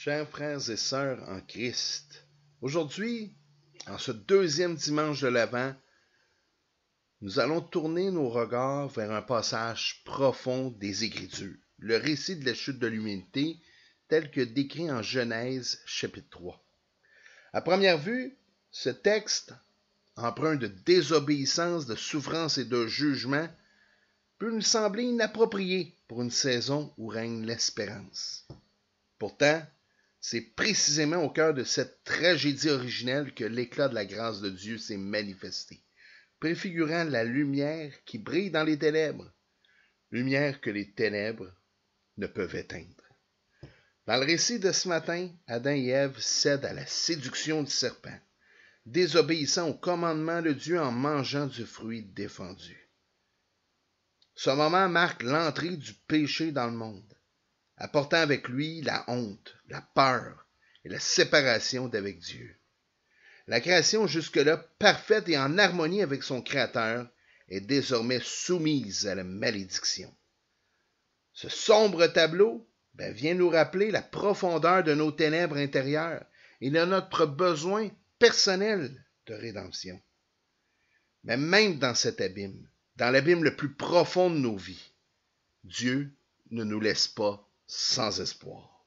Chers frères et sœurs en Christ, aujourd'hui, en ce deuxième dimanche de l'Avent, nous allons tourner nos regards vers un passage profond des Écritures, le récit de la chute de l'humanité tel que décrit en Genèse chapitre 3. À première vue, ce texte, empreint de désobéissance, de souffrance et de jugement, peut nous sembler inapproprié pour une saison où règne l'espérance. Pourtant, c'est précisément au cœur de cette tragédie originelle que l'éclat de la grâce de Dieu s'est manifesté, préfigurant la lumière qui brille dans les ténèbres, lumière que les ténèbres ne peuvent éteindre. Dans le récit de ce matin, Adam et Ève cèdent à la séduction du serpent, désobéissant au commandement de Dieu en mangeant du fruit défendu. Ce moment marque l'entrée du péché dans le monde, apportant avec lui la honte, la peur et la séparation d'avec Dieu. La création jusque-là parfaite et en harmonie avec son Créateur est désormais soumise à la malédiction. Ce sombre tableau vient nous rappeler la profondeur de nos ténèbres intérieures et de notre besoin personnel de rédemption. Mais même dans cet abîme, dans l'abîme le plus profond de nos vies, Dieu ne nous laisse pas sans espoir.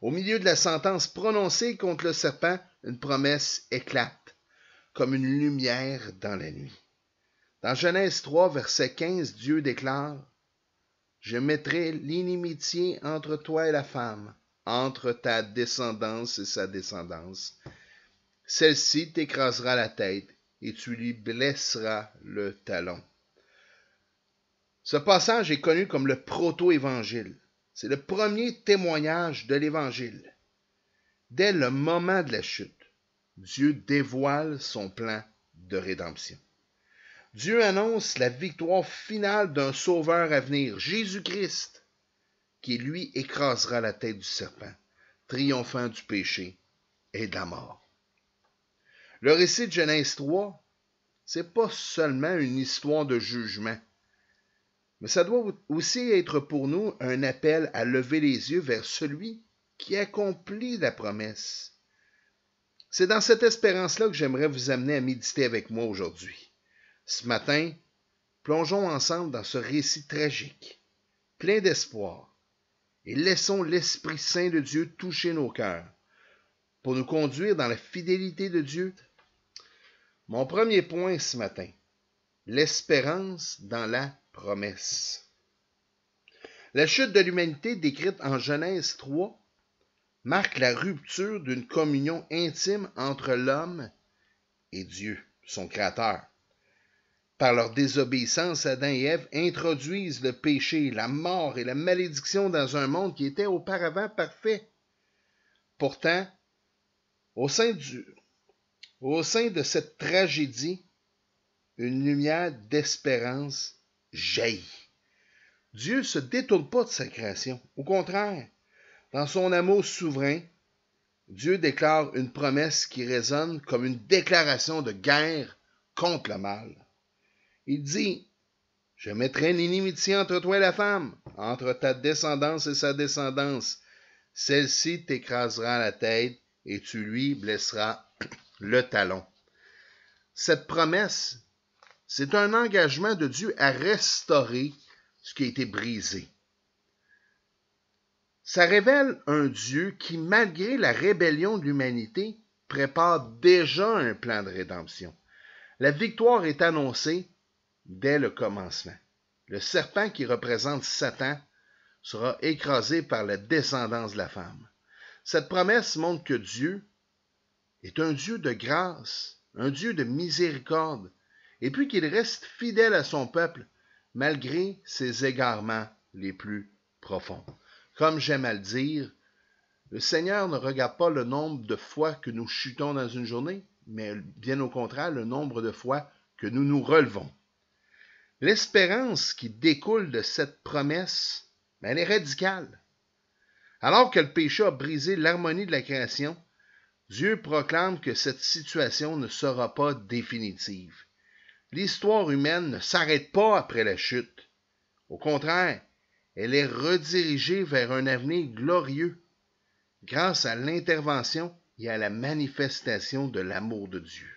Au milieu de la sentence prononcée contre le serpent, une promesse éclate, comme une lumière dans la nuit. Dans Genèse 3, verset 15, Dieu déclare « Je mettrai l'inimitié entre toi et la femme, entre ta descendance et sa descendance. Celle-ci t'écrasera la tête et tu lui blesseras le talon. » Ce passage est connu comme le proto-évangile. C'est le premier témoignage de l'Évangile. Dès le moment de la chute, Dieu dévoile son plan de rédemption. Dieu annonce la victoire finale d'un sauveur à venir, Jésus-Christ, qui lui écrasera la tête du serpent, triomphant du péché et de la mort. Le récit de Genèse 3, c'est pas seulement une histoire de jugement, mais ça doit aussi être pour nous un appel à lever les yeux vers celui qui accomplit la promesse. C'est dans cette espérance-là que j'aimerais vous amener à méditer avec moi aujourd'hui. Ce matin, plongeons ensemble dans ce récit tragique, plein d'espoir, et laissons l'Esprit Saint de Dieu toucher nos cœurs pour nous conduire dans la fidélité de Dieu. Mon premier point ce matin, l'espérance dans la promesse. La chute de l'humanité décrite en Genèse 3 marque la rupture d'une communion intime entre l'homme et Dieu, son Créateur. Par leur désobéissance, Adam et Ève introduisent le péché, la mort et la malédiction dans un monde qui était auparavant parfait. Pourtant, au sein de cette tragédie, une lumière d'espérance jaillit. Dieu ne se détourne pas de sa création. Au contraire, dans son amour souverain, Dieu déclare une promesse qui résonne comme une déclaration de guerre contre le mal. Il dit « Je mettrai une inimitié entre toi et la femme, entre ta descendance et sa descendance. Celle-ci t'écrasera la tête et tu lui blesseras le talon. » Cette promesse, c'est un engagement de Dieu à restaurer ce qui a été brisé. Ça révèle un Dieu qui, malgré la rébellion de l'humanité, prépare déjà un plan de rédemption. La victoire est annoncée dès le commencement. Le serpent qui représente Satan sera écrasé par la descendance de la femme. Cette promesse montre que Dieu est un Dieu de grâce, un Dieu de miséricorde, et puis qu'il reste fidèle à son peuple malgré ses égarements les plus profonds. Comme j'aime à le dire, le Seigneur ne regarde pas le nombre de fois que nous chutons dans une journée, mais bien au contraire, le nombre de fois que nous nous relevons. L'espérance qui découle de cette promesse, elle est radicale. Alors que le péché a brisé l'harmonie de la création, Dieu proclame que cette situation ne sera pas définitive. L'histoire humaine ne s'arrête pas après la chute. Au contraire, elle est redirigée vers un avenir glorieux. grâce à l'intervention et à la manifestation de l'amour de Dieu.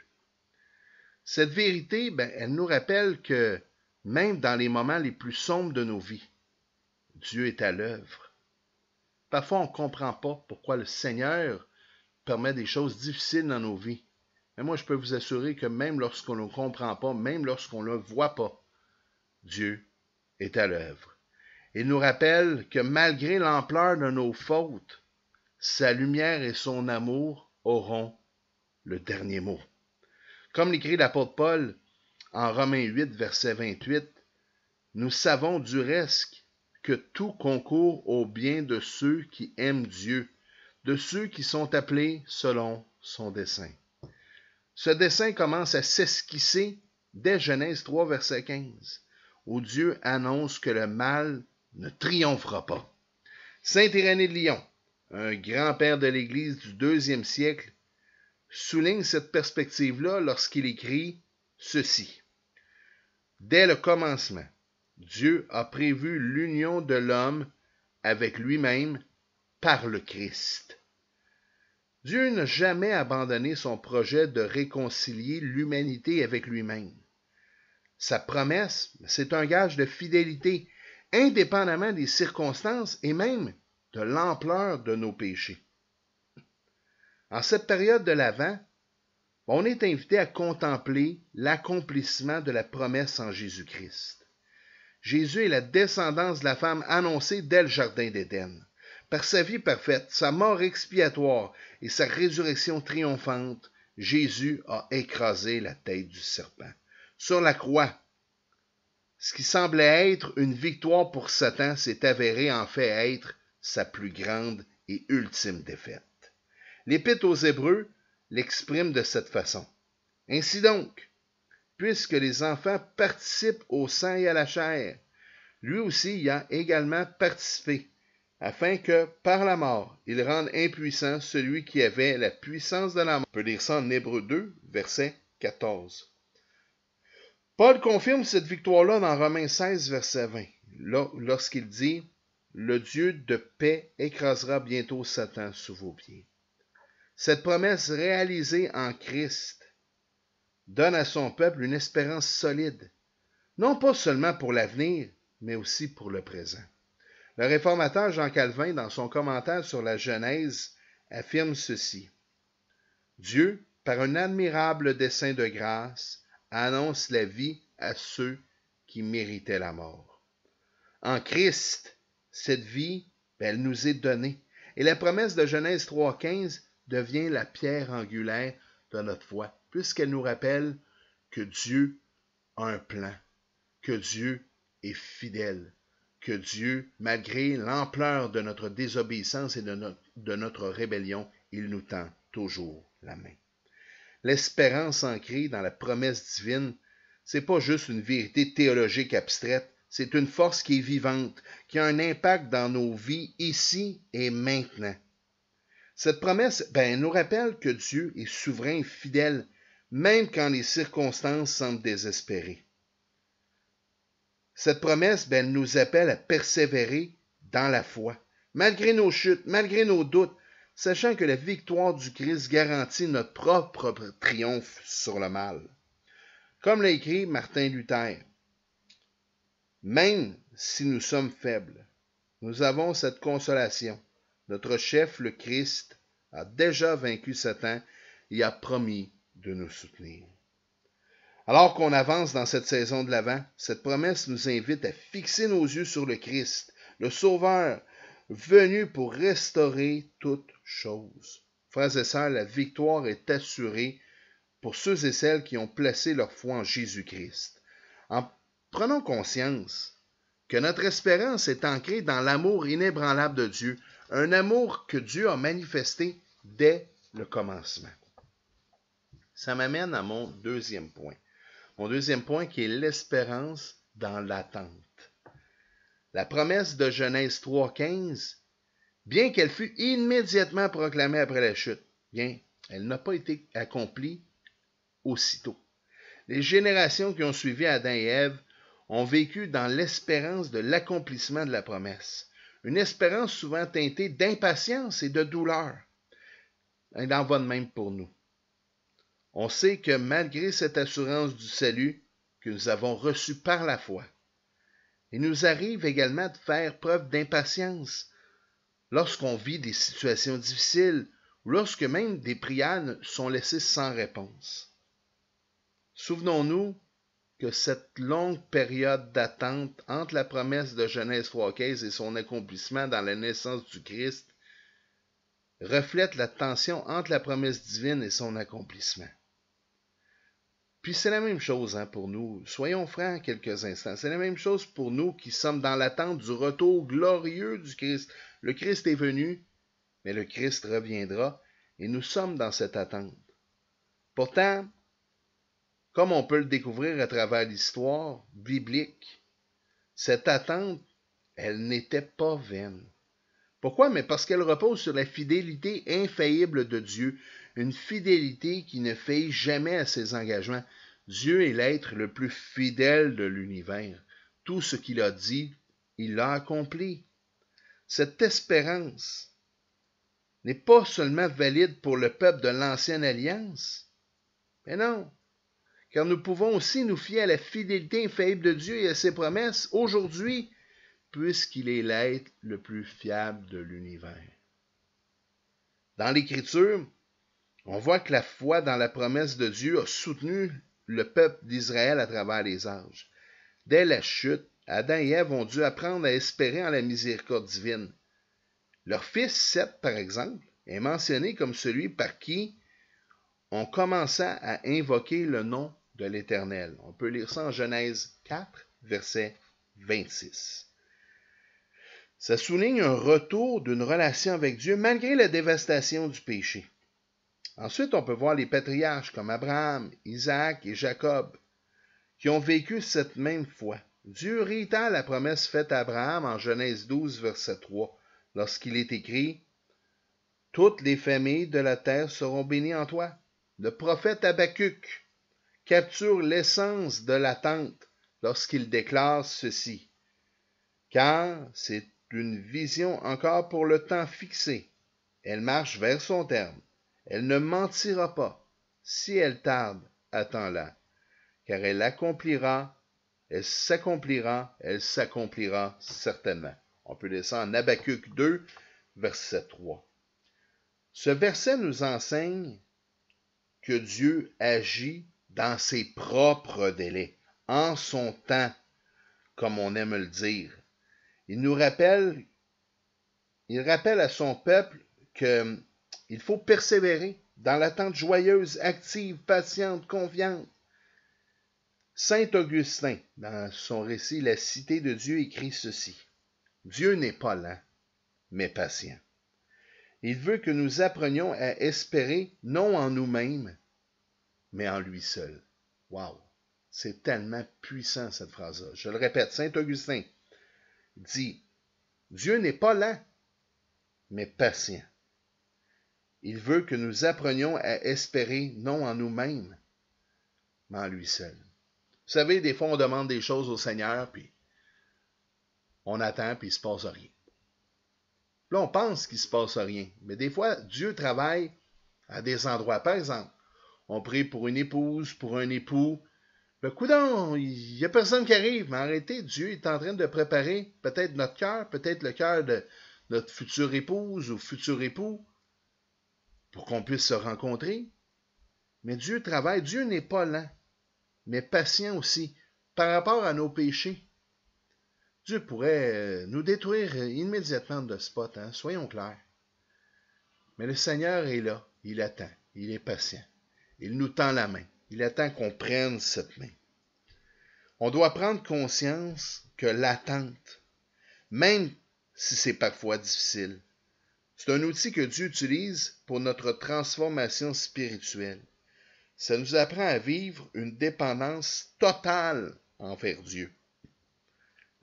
Cette vérité, elle nous rappelle que même dans les moments les plus sombres de nos vies, Dieu est à l'œuvre. Parfois, on ne comprend pas pourquoi le Seigneur permet des choses difficiles dans nos vies. Mais moi, je peux vous assurer que même lorsqu'on ne comprend pas, même lorsqu'on ne le voit pas, Dieu est à l'œuvre. Il nous rappelle que malgré l'ampleur de nos fautes, sa lumière et son amour auront le dernier mot. Comme l'écrit l'apôtre Paul en Romains 8, verset 28, nous savons du reste que tout concourt au bien de ceux qui aiment Dieu, de ceux qui sont appelés selon son dessein. Ce dessein commence à s'esquisser dès Genèse 3, verset 15, où Dieu annonce que le mal ne triomphera pas. Saint Irénée de Lyon, un grand-père de l'Église du 2e siècle, souligne cette perspective-là lorsqu'il écrit ceci. Dès le commencement, Dieu a prévu l'union de l'homme avec lui-même par le Christ. Dieu n'a jamais abandonné son projet de réconcilier l'humanité avec lui-même. Sa promesse, c'est un gage de fidélité, indépendamment des circonstances et même de l'ampleur de nos péchés. En cette période de l'Avent, on est invité à contempler l'accomplissement de la promesse en Jésus-Christ. Jésus est la descendance de la femme annoncée dès le Jardin d'Éden. Par sa vie parfaite, sa mort expiatoire et sa résurrection triomphante, Jésus a écrasé la tête du serpent. Sur la croix, ce qui semblait être une victoire pour Satan s'est avéré en fait être sa plus grande et ultime défaite. L'Épître aux Hébreux l'exprime de cette façon. Ainsi donc, puisque les enfants participent au sang et à la chair, lui aussi y a également participé, afin que, par la mort, il rende impuissant celui qui avait la puissance de la mort. On peut lire ça en Hébreux 2, verset 14. Paul confirme cette victoire-là dans Romains 16, verset 20, lorsqu'il dit « Le Dieu de paix écrasera bientôt Satan sous vos pieds ». Cette promesse réalisée en Christ donne à son peuple une espérance solide, non pas seulement pour l'avenir, mais aussi pour le présent. Le réformateur Jean Calvin, dans son commentaire sur la Genèse, affirme ceci. Dieu, par un admirable dessein de grâce, annonce la vie à ceux qui méritaient la mort. En Christ, cette vie, elle nous est donnée. Et la promesse de Genèse 3,15 devient la pierre angulaire de notre foi, puisqu'elle nous rappelle que Dieu a un plan, que Dieu est fidèle, que Dieu, malgré l'ampleur de notre désobéissance et de notre rébellion, il nous tend toujours la main. L'espérance ancrée dans la promesse divine, c'est pas juste une vérité théologique abstraite, c'est une force qui est vivante, qui a un impact dans nos vies ici et maintenant. Cette promesse, nous rappelle que Dieu est souverain et fidèle, même quand les circonstances semblent désespérées. Cette promesse, nous appelle à persévérer dans la foi, malgré nos chutes, malgré nos doutes, sachant que la victoire du Christ garantit notre propre triomphe sur le mal. Comme l'a écrit Martin Luther, même si nous sommes faibles, nous avons cette consolation. Notre chef, le Christ, a déjà vaincu Satan et a promis de nous soutenir. Alors qu'on avance dans cette saison de l'Avent, cette promesse nous invite à fixer nos yeux sur le Christ, le Sauveur, venu pour restaurer toutes choses. Frères et sœurs, la victoire est assurée pour ceux et celles qui ont placé leur foi en Jésus-Christ. En prenant conscience que notre espérance est ancrée dans l'amour inébranlable de Dieu, un amour que Dieu a manifesté dès le commencement. Ça m'amène à mon deuxième point. Mon deuxième point qui est l'espérance dans l'attente. La promesse de Genèse 3,15, bien qu'elle fût immédiatement proclamée après la chute, elle n'a pas été accomplie aussitôt. Les générations qui ont suivi Adam et Ève ont vécu dans l'espérance de l'accomplissement de la promesse. une espérance souvent teintée d'impatience et de douleur. Il en va de même pour nous. On sait que malgré cette assurance du salut que nous avons reçue par la foi, il nous arrive également de faire preuve d'impatience lorsqu'on vit des situations difficiles ou lorsque même des prières sont laissées sans réponse. Souvenons-nous que cette longue période d'attente entre la promesse de Genèse 3,15 et son accomplissement dans la naissance du Christ reflète la tension entre la promesse divine et son accomplissement. Puis c'est la même chose pour nous. Soyons francs quelques instants. C'est la même chose pour nous qui sommes dans l'attente du retour glorieux du Christ. Le Christ est venu, mais le Christ reviendra et nous sommes dans cette attente. Pourtant, comme on peut le découvrir à travers l'histoire biblique, cette attente, elle n'était pas vaine. Pourquoi? Mais parce qu'elle repose sur la fidélité infaillible de Dieu, une fidélité qui ne faillit jamais à ses engagements. Dieu est l'être le plus fidèle de l'univers. Tout ce qu'il a dit, il l'a accompli. Cette espérance n'est pas seulement valide pour le peuple de l'Ancienne Alliance, mais non, car nous pouvons aussi nous fier à la fidélité infaillible de Dieu et à ses promesses aujourd'hui, puisqu'il est l'être le plus fiable de l'univers. Dans l'Écriture, on voit que la foi dans la promesse de Dieu a soutenu le peuple d'Israël à travers les âges. Dès la chute, Adam et Ève ont dû apprendre à espérer en la miséricorde divine. Leur fils Seth, par exemple, est mentionné comme celui par qui on commença à invoquer le nom de l'Éternel. On peut lire ça en Genèse 4, verset 26. Ça souligne un retour d'une relation avec Dieu malgré la dévastation du péché. Ensuite, on peut voir les patriarches comme Abraham, Isaac et Jacob qui ont vécu cette même foi. Dieu réitère la promesse faite à Abraham en Genèse 12, verset 3, lorsqu'il est écrit « Toutes les familles de la terre seront bénies en toi ». Le prophète Habakkuk capture l'essence de l'attente lorsqu'il déclare ceci. Car c'est une vision encore pour le temps fixé. Elle marche vers son terme. Elle ne mentira pas. Si elle tarde, attends-la. Car elle s'accomplira certainement. On peut lire ça en Habakkuk 2, verset 3. Ce verset nous enseigne que Dieu agit dans ses propres délais, en son temps, comme on aime le dire. Il rappelle à son peuple qu'il faut persévérer dans l'attente joyeuse, active, patiente, confiante. Saint Augustin, dans son récit La Cité de Dieu, écrit ceci. Dieu n'est pas lent, mais patient. Il veut que nous apprenions à espérer non en nous-mêmes, mais en lui seul. Wow! C'est tellement puissant cette phrase-là. Je le répète, Saint Augustin dit, Dieu n'est pas lent, mais patient. Il veut que nous apprenions à espérer non en nous-mêmes, mais en lui seul. Vous savez, des fois, on demande des choses au Seigneur, puis on attend, puis il ne se passe rien. Là, on pense qu'il ne se passe rien. Mais des fois, Dieu travaille à des endroits. Par exemple, on prie pour une épouse, pour un époux. Le coudonc, il n'y a personne qui arrive. Mais arrêtez, Dieu est en train de préparer peut-être notre cœur, peut-être le cœur de notre future épouse ou futur époux, pour qu'on puisse se rencontrer. Mais Dieu travaille. Dieu n'est pas lent, mais patient aussi, par rapport à nos péchés. Dieu pourrait nous détruire immédiatement de ce spot, soyons clairs. Mais le Seigneur est là, il attend, il est patient. Il nous tend la main, il attend qu'on prenne cette main. On doit prendre conscience que l'attente, même si c'est parfois difficile, c'est un outil que Dieu utilise pour notre transformation spirituelle. Ça nous apprend à vivre une dépendance totale envers Dieu.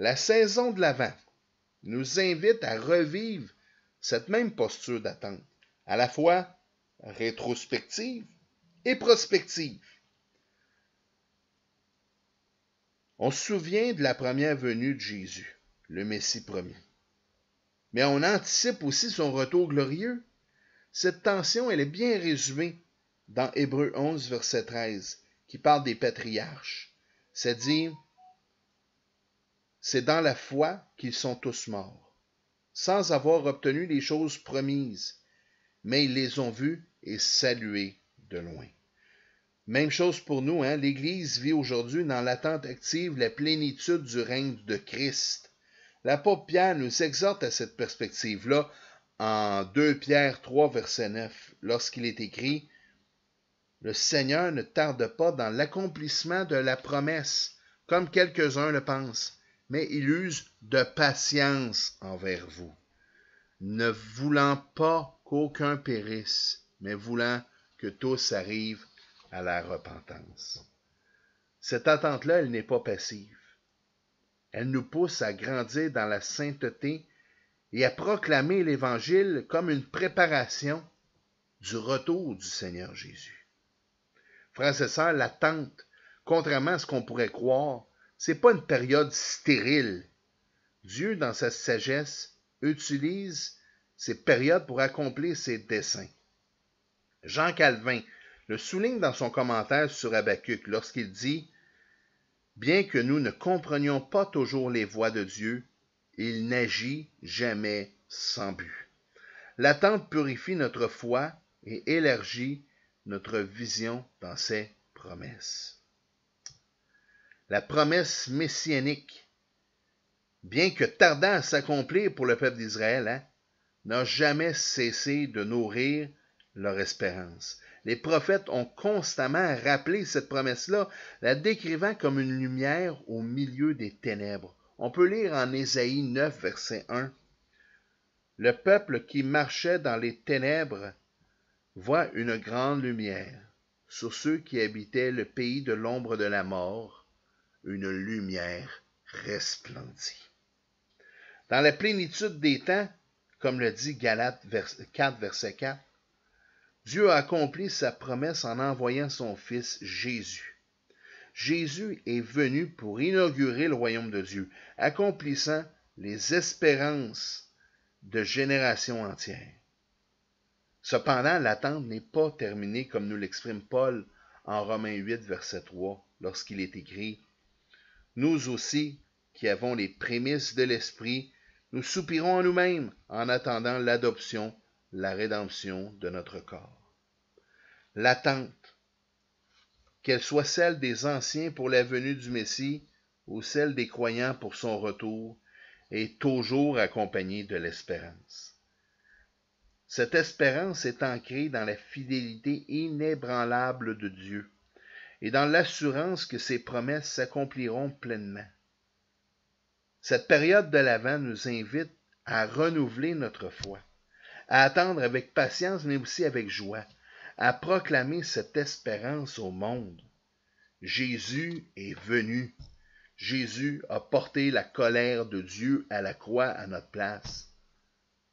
La saison de l'Avent nous invite à revivre cette même posture d'attente, à la fois rétrospective et prospective. On se souvient de la première venue de Jésus, le Messie promis. mais on anticipe aussi son retour glorieux. Cette tension, elle est bien résumée dans Hébreux 11, verset 13, qui parle des patriarches. C'est dit, c'est dans la foi qu'ils sont tous morts, sans avoir obtenu les choses promises, mais ils les ont vues et saluées de loin. Même chose pour nous, hein? L'Église vit aujourd'hui dans l'attente active la plénitude du règne de Christ. L'apôtre Pierre nous exhorte à cette perspective-là en 2 Pierre 3, verset 9, lorsqu'il est écrit « Le Seigneur ne tarde pas dans l'accomplissement de la promesse, comme quelques-uns le pensent, mais il use de patience envers vous, ne voulant pas qu'aucun périsse, mais voulant que tous arrivent à la repentance. » Cette attente-là, elle n'est pas passive. Elle nous pousse à grandir dans la sainteté et à proclamer l'Évangile comme une préparation du retour du Seigneur Jésus. Frères et sœurs, l'attente, contrairement à ce qu'on pourrait croire, c'est pas une période stérile. Dieu, dans sa sagesse, utilise ces périodes pour accomplir ses desseins. Jean Calvin le souligne dans son commentaire sur Habacuc lorsqu'il dit « Bien que nous ne comprenions pas toujours les voies de Dieu, il n'agit jamais sans but. L'attente purifie notre foi et élargit notre vision dans ses promesses. » La promesse messianique, bien que tardant à s'accomplir pour le peuple d'Israël, n'a jamais cessé de nourrir leur espérance. Les prophètes ont constamment rappelé cette promesse-là, la décrivant comme une lumière au milieu des ténèbres. On peut lire en Ésaïe 9, verset 1. « Le peuple qui marchait dans les ténèbres voit une grande lumière. Sur ceux qui habitaient le pays de l'ombre de la mort, une lumière resplendit. » Dans la plénitude des temps, comme le dit Galates 4, verset 4, Dieu a accompli sa promesse en envoyant son Fils Jésus. Jésus est venu pour inaugurer le royaume de Dieu, accomplissant les espérances de générations entières. Cependant, l'attente n'est pas terminée comme nous l'exprime Paul en Romains 8, verset 3, lorsqu'il est écrit « Nous aussi, qui avons les prémices de l'Esprit, nous soupirons en nous-mêmes en attendant l'adoption, la rédemption de notre corps. » L'attente, qu'elle soit celle des anciens pour la venue du Messie ou celle des croyants pour son retour, est toujours accompagnée de l'espérance. Cette espérance est ancrée dans la fidélité inébranlable de Dieu et dans l'assurance que ses promesses s'accompliront pleinement. Cette période de l'Avent nous invite à renouveler notre foi, à attendre avec patience mais aussi avec joie, à proclamer cette espérance au monde. Jésus est venu. Jésus a porté la colère de Dieu à la croix à notre place.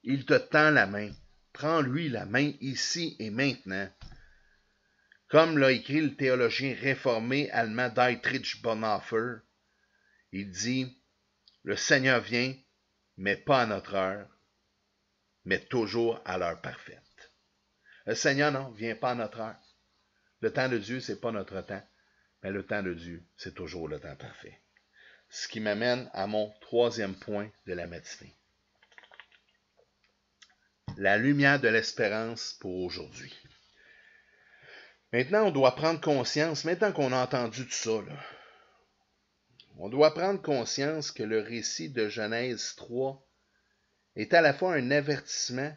Il te tend la main. Prends-lui la main ici et maintenant. Comme l'a écrit le théologien réformé allemand Dietrich Bonhoeffer, il dit « Le Seigneur vient, mais pas à notre heure, mais toujours à l'heure parfaite. » Le Seigneur, non, vient pas à notre heure. Le temps de Dieu, c'est pas notre temps, mais le temps de Dieu, c'est toujours le temps parfait. Ce qui m'amène à mon troisième point de la matinée. La lumière de l'espérance pour aujourd'hui. Maintenant, on doit prendre conscience, maintenant qu'on a entendu tout ça, on doit prendre conscience que le récit de Genèse 3 est à la fois un avertissement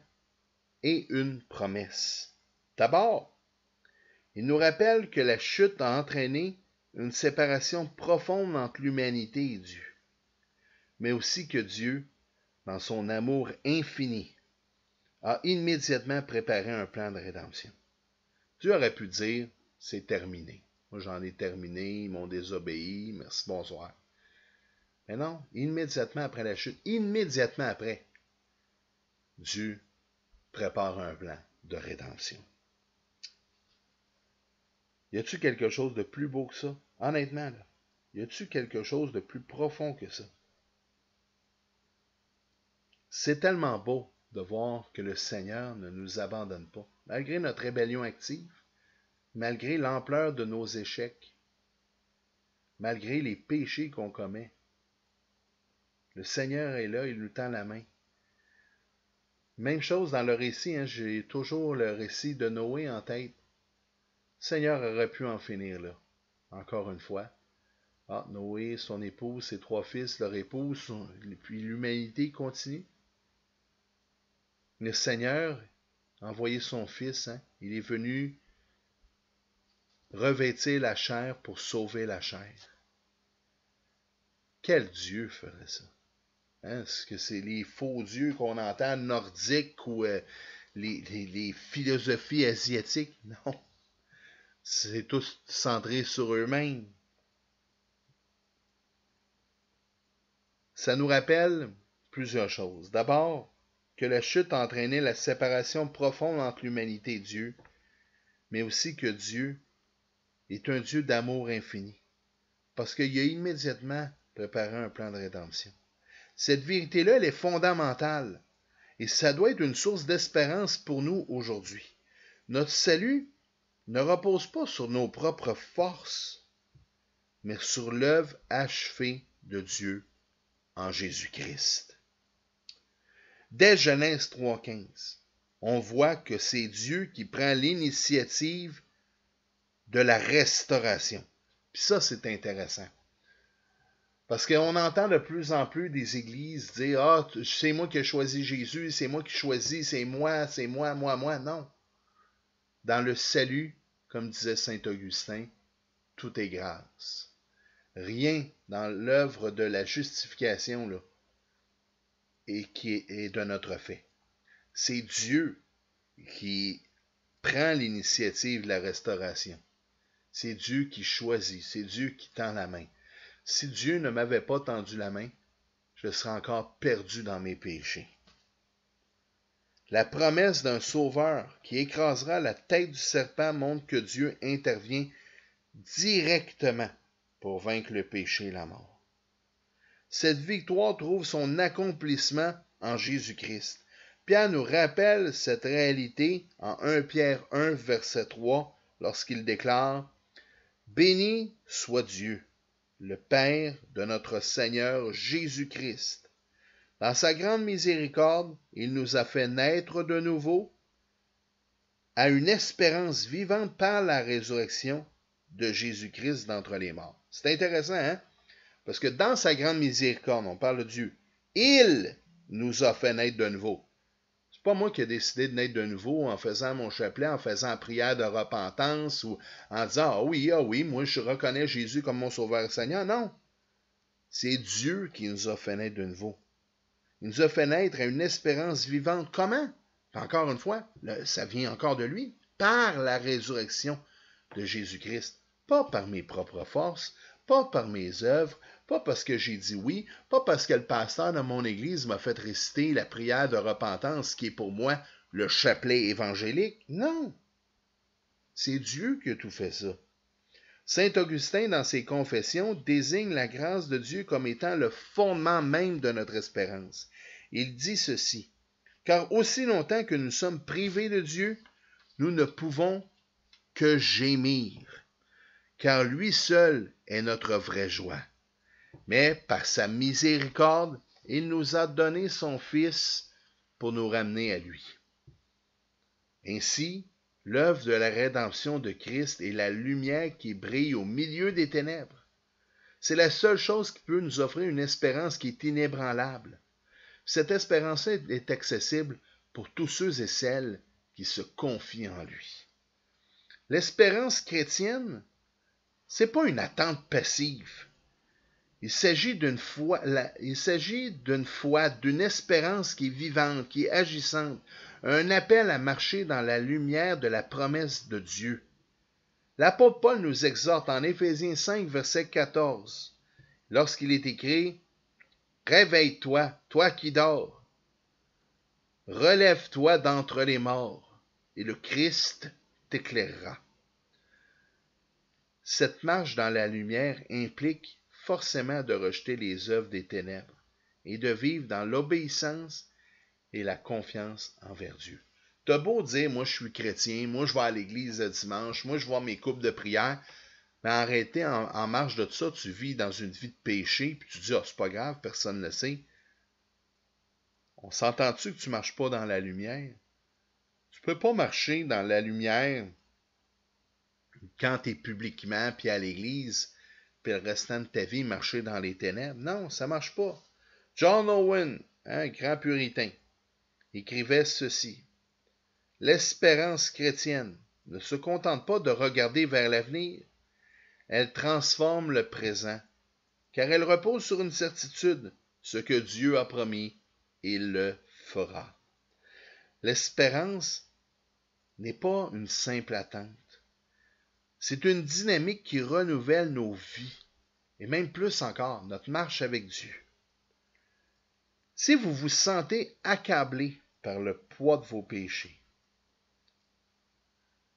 et une promesse. D'abord, il nous rappelle que la chute a entraîné une séparation profonde entre l'humanité et Dieu, mais aussi que Dieu, dans son amour infini, a immédiatement préparé un plan de rédemption. Dieu aurait pu dire, c'est terminé. Moi, j'en ai terminé, ils m'ont désobéi, merci, bonsoir. Mais non, immédiatement après la chute, immédiatement après, Dieu prépare un plan de rédemption. Y a-t-il quelque chose de plus beau que ça? Honnêtement, là, y a-t-il quelque chose de plus profond que ça? C'est tellement beau de voir que le Seigneur ne nous abandonne pas, malgré notre rébellion active, malgré l'ampleur de nos échecs, malgré les péchés qu'on commet. Le Seigneur est là, il nous tend la main. Même chose dans le récit, j'ai toujours le récit de Noé en tête. Le Seigneur aurait pu en finir là, encore une fois. Noé, son épouse, ses 3 fils, leur épouse, puis l'humanité continue. Le Seigneur a envoyé son Fils, il est venu revêtir la chair pour sauver la chair. Quel Dieu ferait ça? Est-ce que c'est les faux dieux qu'on entend nordiques ou les philosophies asiatiques? Non. C'est tous centrés sur eux-mêmes. Ça nous rappelle plusieurs choses. D'abord, que la chute entraînait la séparation profonde entre l'humanité et Dieu, mais aussi que Dieu est un Dieu d'amour infini, parce qu'il a immédiatement préparé un plan de rédemption. Cette vérité-là, elle est fondamentale, et ça doit être une source d'espérance pour nous aujourd'hui. Notre salut ne repose pas sur nos propres forces, mais sur l'œuvre achevée de Dieu en Jésus-Christ. Dès Genèse 3,15, on voit que c'est Dieu qui prend l'initiative de la restauration. Puis ça, c'est intéressant. Parce qu'on entend de plus en plus des églises dire « Ah, c'est moi qui ai choisi Jésus, c'est moi qui choisis, c'est moi, moi. » Non. Dans le salut, comme disait saint Augustin, tout est grâce. Rien dans l'œuvre de la justification là, et qui est de notre fait. C'est Dieu qui prend l'initiative de la restauration. C'est Dieu qui choisit, c'est Dieu qui tend la main. Si Dieu ne m'avait pas tendu la main, je serais encore perdu dans mes péchés. La promesse d'un sauveur qui écrasera la tête du serpent montre que Dieu intervient directement pour vaincre le péché et la mort. Cette victoire trouve son accomplissement en Jésus-Christ. Pierre nous rappelle cette réalité en 1 Pierre 1, verset 3, lorsqu'il déclare « Béni soit Dieu, le Père de notre Seigneur Jésus-Christ. Dans sa grande miséricorde, il nous a fait naître de nouveau à une espérance vivante par la résurrection de Jésus-Christ d'entre les morts. » C'est intéressant, hein? Parce que dans sa grande miséricorde, on parle de Dieu. Il nous a fait naître de nouveau. C'est pas moi qui ai décidé de naître de nouveau en faisant mon chapelet, en faisant prière de repentance ou en disant ah oui, moi je reconnais Jésus comme mon sauveur et Seigneur. Non. C'est Dieu qui nous a fait naître de nouveau. Il nous a fait naître à une espérance vivante. Comment? Encore une fois, ça vient encore de lui. Par la résurrection de Jésus-Christ. Pas par mes propres forces, pas par mes œuvres, pas parce que j'ai dit oui, pas parce que le pasteur de mon église m'a fait réciter la prière de repentance qui est pour moi le chapelet évangélique. Non. C'est Dieu qui a tout fait ça. Saint Augustin, dans ses Confessions, désigne la grâce de Dieu comme étant le fondement même de notre espérance. Il dit ceci, « Car aussi longtemps que nous sommes privés de Dieu, nous ne pouvons que gémir, car lui seul est notre vraie joie. Mais par sa miséricorde, il nous a donné son Fils pour nous ramener à lui. » Ainsi, l'œuvre de la rédemption de Christ est la lumière qui brille au milieu des ténèbres. C'est la seule chose qui peut nous offrir une espérance qui est inébranlable. Cette espérance est accessible pour tous ceux et celles qui se confient en lui. L'espérance chrétienne, c'est pas une attente passive. Il s'agit d'une foi, d'une espérance qui est vivante, qui est agissante, un appel à marcher dans la lumière de la promesse de Dieu. L'apôtre Paul nous exhorte en Éphésiens 5, verset 14, lorsqu'il est écrit « Réveille-toi, toi qui dors, relève-toi d'entre les morts, et le Christ t'éclairera. » Cette marche dans la lumière implique forcément de rejeter les œuvres des ténèbres et de vivre dans l'obéissance et la confiance envers Dieu. T'as beau dire, moi je suis chrétien, moi je vais à l'église le dimanche, moi je vais à mes couples de prière, mais en réalité, en marge de tout ça, tu vis dans une vie de péché, puis tu dis, c'est pas grave, personne ne le sait. On s'entend-tu que tu ne marches pas dans la lumière? Tu ne peux pas marcher dans la lumière quand tu es publiquement, puis à l'église, puis le restant de ta vie, marcher dans les ténèbres. Non, ça ne marche pas. John Owen, grand puritain, écrivait ceci. L'espérance chrétienne ne se contente pas de regarder vers l'avenir, elle transforme le présent, car elle repose sur une certitude, ce que Dieu a promis, il le fera. L'espérance n'est pas une simple attente. C'est une dynamique qui renouvelle nos vies, et même plus encore, notre marche avec Dieu. Si vous vous sentez accablé par le poids de vos péchés,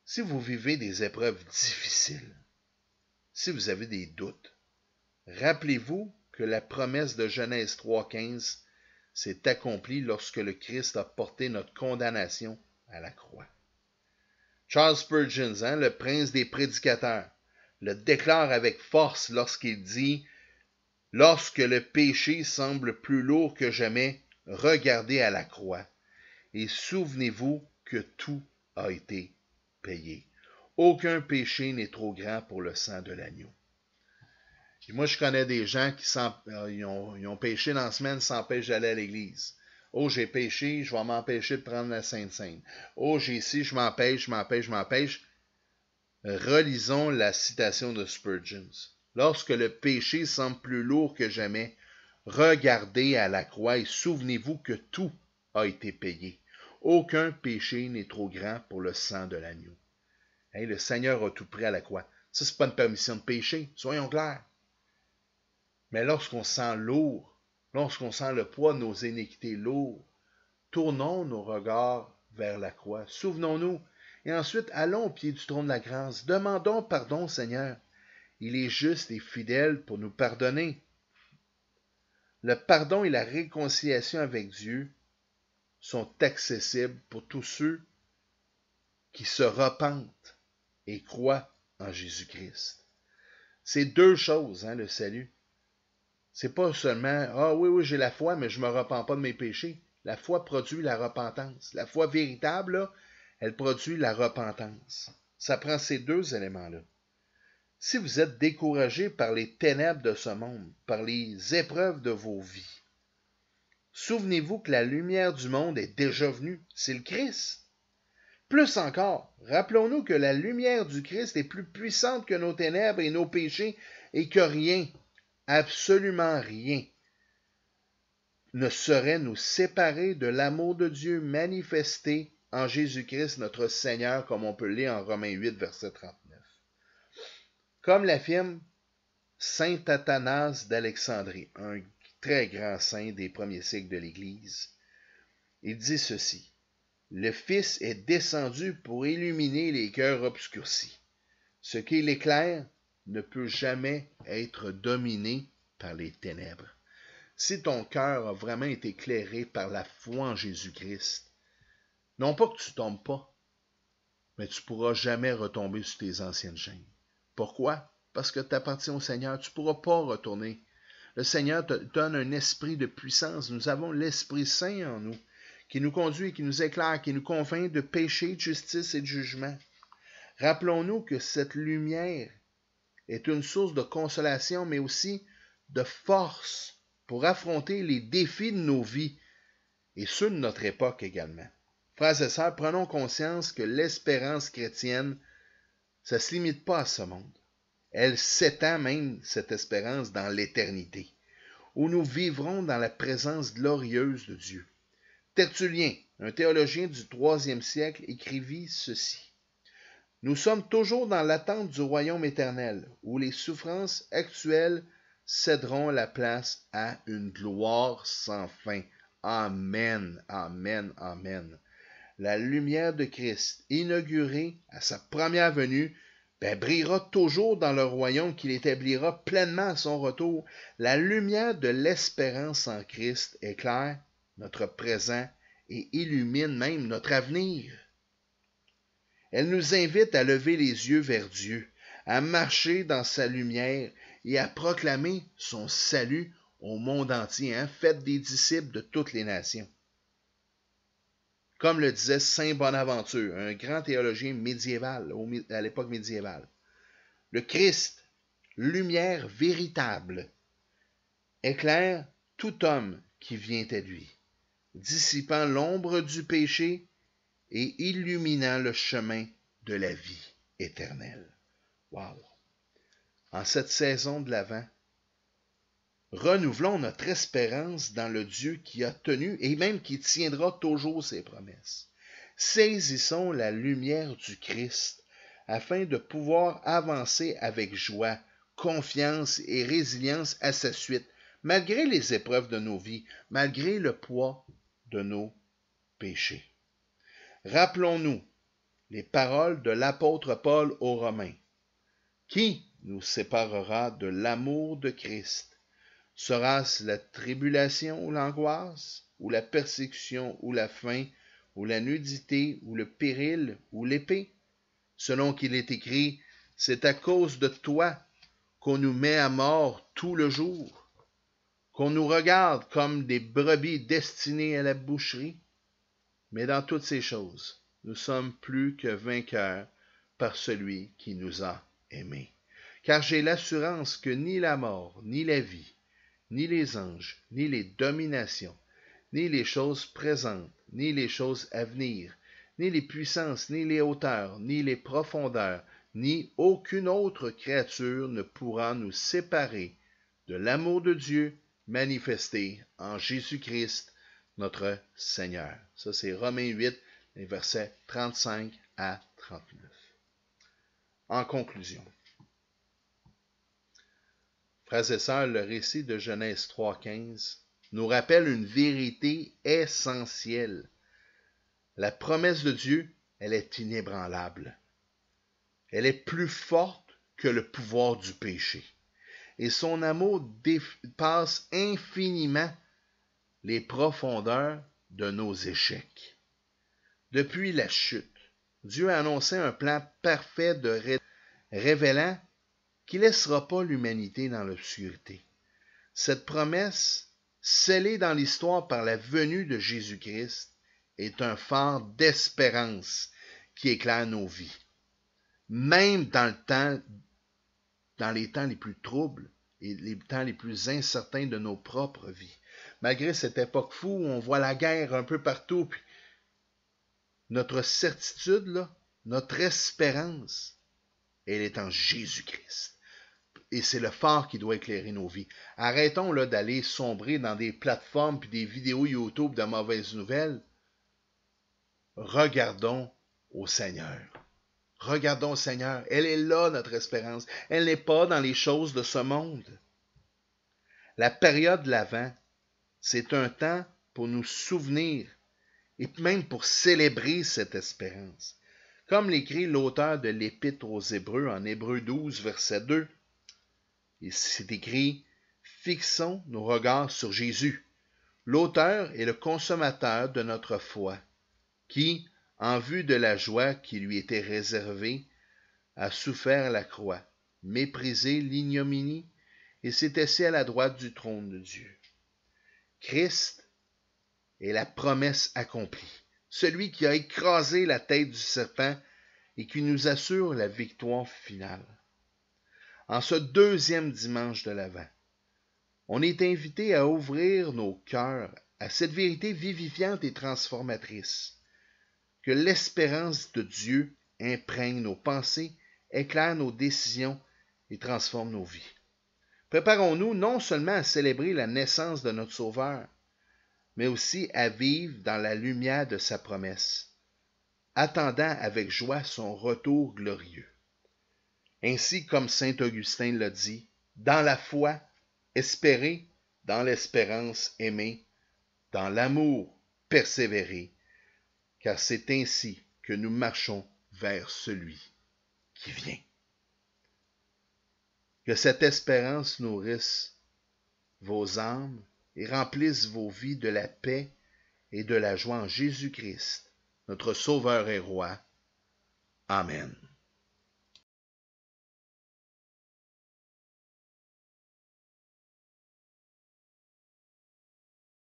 si vous vivez des épreuves difficiles, si vous avez des doutes, rappelez-vous que la promesse de Genèse 3,15 s'est accomplie lorsque le Christ a porté notre condamnation à la croix. Charles Spurgeon, le prince des prédicateurs, le déclare avec force lorsqu'il dit « Lorsque le péché semble plus lourd que jamais, regardez à la croix et souvenez-vous que tout a été payé. Aucun péché n'est trop grand pour le sang de l'agneau. » Et moi, je connais des gens qui ils ont péché dans la semaine, s'empêchent d'aller à l'église. Oh, j'ai péché, je vais m'empêcher de prendre la Sainte Seine. Oh, j'ai ici, je m'empêche. Relisons la citation de Spurgeon. Lorsque le péché semble plus lourd que jamais, regardez à la croix et souvenez-vous que tout a été payé. Aucun péché n'est trop grand pour le sang de l'agneau. Le Seigneur a tout pris à la croix. Ça, c'est pas une permission de péché, soyons clairs. Mais lorsqu'on sent lourd, lorsqu'on sent le poids de nos iniquités lourd, tournons nos regards vers la croix. Souvenons-nous. Et ensuite, allons au pied du trône de la grâce. Demandons pardon au Seigneur. Il est juste et fidèle pour nous pardonner. Le pardon et la réconciliation avec Dieu sont accessibles pour tous ceux qui se repentent et croient en Jésus-Christ. C'est deux choses, le salut. C'est pas seulement « Ah oui, j'ai la foi, mais je me repens pas de mes péchés. » La foi produit la repentance. La foi véritable, là, elle produit la repentance. Ça prend ces deux éléments-là. Si vous êtes découragé par les ténèbres de ce monde, par les épreuves de vos vies, souvenez-vous que la lumière du monde est déjà venue. C'est le Christ. Plus encore, rappelons-nous que la lumière du Christ est plus puissante que nos ténèbres et nos péchés et que rien, absolument rien, ne saurait nous séparer de l'amour de Dieu manifesté en Jésus-Christ notre Seigneur, comme on peut lire en Romains 8, verset 39. Comme l'affirme saint Athanase d'Alexandrie, un très grand saint des premiers siècles de l'Église, il dit ceci. Le Fils est descendu pour illuminer les cœurs obscurcis. Ce qui est l'éclair ne peut jamais être dominé par les ténèbres. Si ton cœur a vraiment été éclairé par la foi en Jésus-Christ, non pas que tu ne tombes pas, mais tu ne pourras jamais retomber sur tes anciennes chaînes. Pourquoi? Parce que tu appartiens au Seigneur, tu ne pourras pas retourner. Le Seigneur te donne un esprit de puissance. Nous avons l'Esprit Saint en nous, qui nous conduit, qui nous éclaire, qui nous convainc de péché, de justice et de jugement. Rappelons-nous que cette lumière est une source de consolation, mais aussi de force pour affronter les défis de nos vies et ceux de notre époque également. Frères et sœurs, prenons conscience que l'espérance chrétienne, ça ne se limite pas à ce monde. Elle s'étend même, cette espérance, dans l'éternité, où nous vivrons dans la présence glorieuse de Dieu. Tertullien, un théologien du IIIe siècle, écrivit ceci. « Nous sommes toujours dans l'attente du royaume éternel, où les souffrances actuelles céderont la place à une gloire sans fin. » Amen, amen, amen. La lumière de Christ, inaugurée à sa première venue, brillera toujours dans le royaume qu'il établira pleinement à son retour. La lumière de l'espérance en Christ éclaire notre présent et illumine même notre avenir. Elle nous invite à lever les yeux vers Dieu, à marcher dans sa lumière et à proclamer son salut au monde entier. Faites des disciples de toutes les nations. Comme le disait Saint Bonaventure, un grand théologien médiéval, à l'époque médiévale. Le Christ, lumière véritable, éclaire tout homme qui vient à lui, dissipant l'ombre du péché et illuminant le chemin de la vie éternelle. Wow! En cette saison de l'Avent, renouvelons notre espérance dans le Dieu qui a tenu et même qui tiendra toujours ses promesses. Saisissons la lumière du Christ afin de pouvoir avancer avec joie, confiance et résilience à sa suite, malgré les épreuves de nos vies, malgré le poids de nos péchés. Rappelons-nous les paroles de l'apôtre Paul aux Romains. Qui nous séparera de l'amour de Christ? Sera-ce la tribulation ou l'angoisse, ou la persécution ou la faim, ou la nudité, ou le péril, ou l'épée? Selon qu'il est écrit, c'est à cause de toi qu'on nous met à mort tout le jour, qu'on nous regarde comme des brebis destinées à la boucherie. Mais dans toutes ces choses, nous sommes plus que vainqueurs par celui qui nous a aimés. Car j'ai l'assurance que ni la mort, ni la vie, ni les anges, ni les dominations, ni les choses présentes, ni les choses à venir, ni les puissances, ni les hauteurs, ni les profondeurs, ni aucune autre créature ne pourra nous séparer de l'amour de Dieu manifesté en Jésus-Christ, notre Seigneur. Ça, c'est Romains 8, les versets 35 à 39. En conclusion, frères et sœurs, le récit de Genèse 3,15 nous rappelle une vérité essentielle. La promesse de Dieu, elle est inébranlable. Elle est plus forte que le pouvoir du péché. Et son amour dépasse infiniment les profondeurs de nos échecs. Depuis la chute, Dieu a annoncé un plan parfait de révélant qu'il ne laissera pas l'humanité dans l'obscurité. Cette promesse, scellée dans l'histoire par la venue de Jésus-Christ, est un phare d'espérance qui éclaire nos vies. Même dans les temps les plus troubles et les temps les plus incertains de nos propres vies. Malgré cette époque fou où on voit la guerre un peu partout, puis notre certitude, là, notre espérance, elle est en Jésus-Christ. Et c'est le phare qui doit éclairer nos vies. Arrêtons là d'aller sombrer dans des plateformes puis des vidéos YouTube de mauvaises nouvelles. Regardons au Seigneur. Regardons au Seigneur. Elle est là, notre espérance. Elle n'est pas dans les choses de ce monde. La période de l'Avent, c'est un temps pour nous souvenir et même pour célébrer cette espérance. Comme l'écrit l'auteur de l'Épître aux Hébreux en Hébreux 12, verset 2, c'est écrit « Fixons nos regards sur Jésus, l'auteur et le consommateur de notre foi, qui, en vue de la joie qui lui était réservée, a souffert la croix, méprisé l'ignominie, et s'est assis à la droite du trône de Dieu. » Christ est la promesse accomplie, celui qui a écrasé la tête du serpent et qui nous assure la victoire finale. En ce deuxième dimanche de l'Avent, on est invité à ouvrir nos cœurs à cette vérité vivifiante et transformatrice, que l'espérance de Dieu imprègne nos pensées, éclaire nos décisions et transforme nos vies. Préparons-nous non seulement à célébrer la naissance de notre Sauveur, mais aussi à vivre dans la lumière de sa promesse, attendant avec joie son retour glorieux. Ainsi comme saint Augustin l'a dit, dans la foi, espérer, dans l'espérance, aimer, dans l'amour, persévérer, car c'est ainsi que nous marchons vers celui qui vient. Que cette espérance nourrisse vos âmes et remplisse vos vies de la paix et de la joie en Jésus-Christ, notre Sauveur et Roi. Amen.